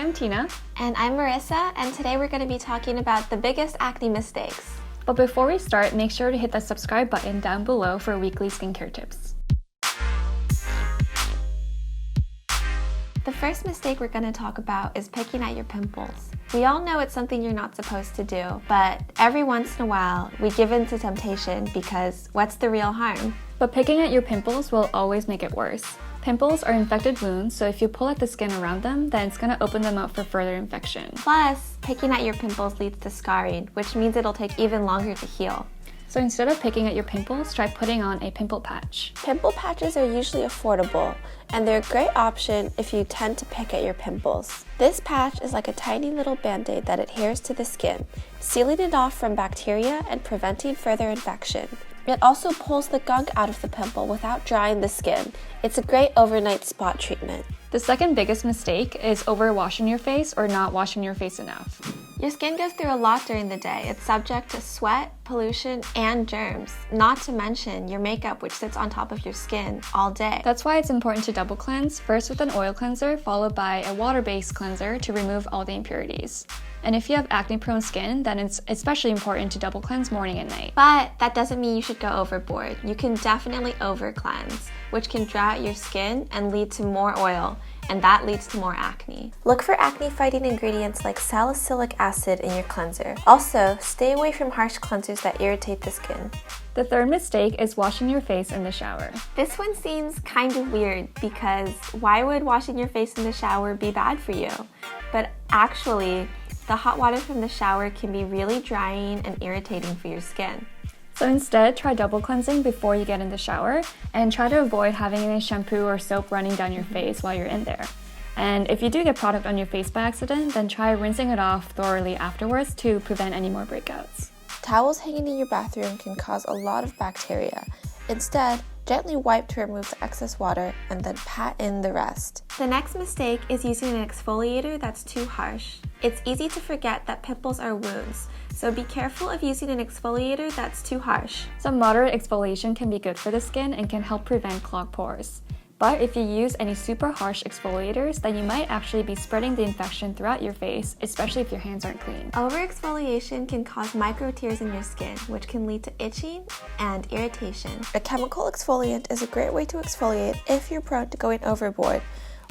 I'm Tina. And I'm Marissa, and today we're going to be talking about the biggest acne mistakes. But before we start, make sure to hit the subscribe button down below for weekly skincare tips. The first mistake we're going to talk about is picking at your pimples. We all know it's something you're not supposed to do, but every once in a while we give in to temptation because what's the real harm? But picking at your pimples will always make it worse. Pimples are infected wounds, so if you pull at the skin around them, then it's going to open them up for further infection. Plus, picking at your pimples leads to scarring, which means it'll take even longer to heal. So instead of picking at your pimples, try putting on a pimple patch. Pimple patches are usually affordable, and they're a great option if you tend to pick at your pimples. This patch is like a tiny little band-aid that adheres to the skin, sealing it off from bacteria and preventing further infection. It also pulls the gunk out of the pimple without drying the skin. It's a great overnight spot treatment. The second biggest mistake is overwashing your face or not washing your face enough. Your skin goes through a lot during the day. It's subject to sweat, pollution, and germs, not to mention your makeup, which sits on top of your skin all day. That's why it's important to double cleanse, first with an oil cleanser followed by a water-based cleanser to remove all the impurities. And if you have acne-prone skin, then it's especially important to double cleanse morning and night. But that doesn't mean you should go overboard. You can definitely over-cleanse, which can dry out your skin and lead to more oil, and that leads to more acne. Look for acne-fighting ingredients like salicylic acid in your cleanser. Also, stay away from harsh cleansers that irritate the skin. The third mistake is washing your face in the shower. This one seems kind of weird because why would washing your face in the shower be bad for you? But actually, the hot water from the shower can be really drying and irritating for your skin. So instead, try double cleansing before you get in the shower and try to avoid having any shampoo or soap running down your face while you're in there. And if you do get product on your face by accident, then try rinsing it off thoroughly afterwards to prevent any more breakouts. Towels hanging in your bathroom can cause a lot of bacteria. Instead, gently wipe to remove the excess water and then pat in the rest. The next mistake is using an exfoliator that's too harsh. It's easy to forget that pimples are wounds, so be careful of using an exfoliator that's too harsh. Some moderate exfoliation can be good for the skin and can help prevent clogged pores. But if you use any super harsh exfoliators, then you might actually be spreading the infection throughout your face, especially if your hands aren't clean. Over-exfoliation can cause micro tears in your skin, which can lead to itching and irritation. A chemical exfoliant is a great way to exfoliate if you're prone to going overboard,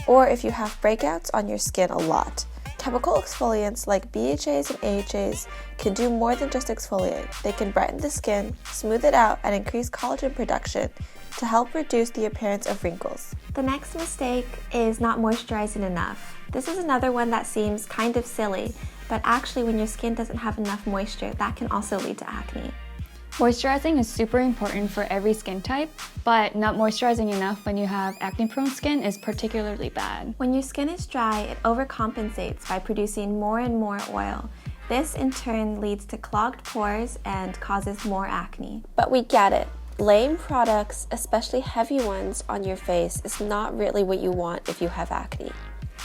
or if you have breakouts on your skin a lot. Chemical exfoliants like BHAs and AHAs can do more than just exfoliate. They can brighten the skin, smooth it out, and increase collagen production to help reduce the appearance of wrinkles. The next mistake is not moisturizing enough. This is another one that seems kind of silly, but actually when your skin doesn't have enough moisture, that can also lead to acne. Moisturizing is super important for every skin type, but not moisturizing enough when you have acne-prone skin is particularly bad. When your skin is dry, it overcompensates by producing more and more oil. This in turn leads to clogged pores and causes more acne. But we get it. Laying products, especially heavy ones, on your face is not really what you want if you have acne.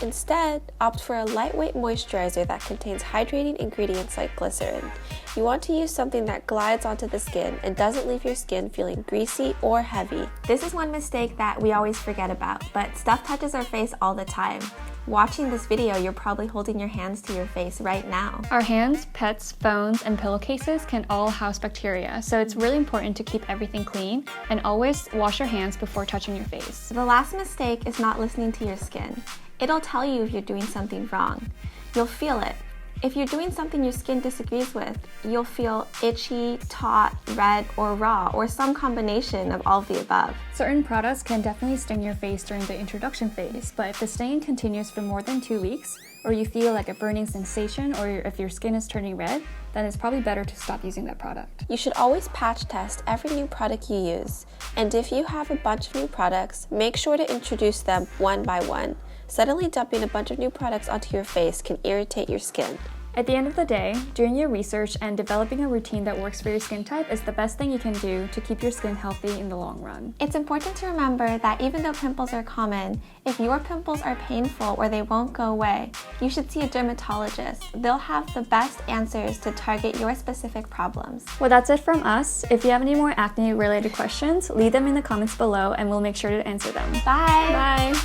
Instead, opt for a lightweight moisturizer that contains hydrating ingredients like glycerin. You want to use something that glides onto the skin and doesn't leave your skin feeling greasy or heavy. This is one mistake that we always forget about, but stuff touches our face all the time. Watching this video, you're probably holding your hands to your face right now. Our hands, pets, phones, and pillowcases can all house bacteria, so it's really important to keep everything clean and always wash your hands before touching your face. The last mistake is not listening to your skin. It'll tell you if you're doing something wrong. You'll feel it. If you're doing something your skin disagrees with, you'll feel itchy, taut, red, or raw, or some combination of all of the above. Certain products can definitely sting your face during the introduction phase, but if the stinging continues for more than 2 weeks, or you feel like a burning sensation, or if your skin is turning red, then it's probably better to stop using that product. You should always patch test every new product you use, and if you have a bunch of new products, make sure to introduce them one by one. Suddenly dumping a bunch of new products onto your face can irritate your skin. At the end of the day, doing your research and developing a routine that works for your skin type is the best thing you can do to keep your skin healthy in the long run. It's important to remember that even though pimples are common, if your pimples are painful or they won't go away, you should see a dermatologist. They'll have the best answers to target your specific problems. Well, that's it from us. If you have any more acne-related questions, leave them in the comments below and we'll make sure to answer them. Bye! Bye!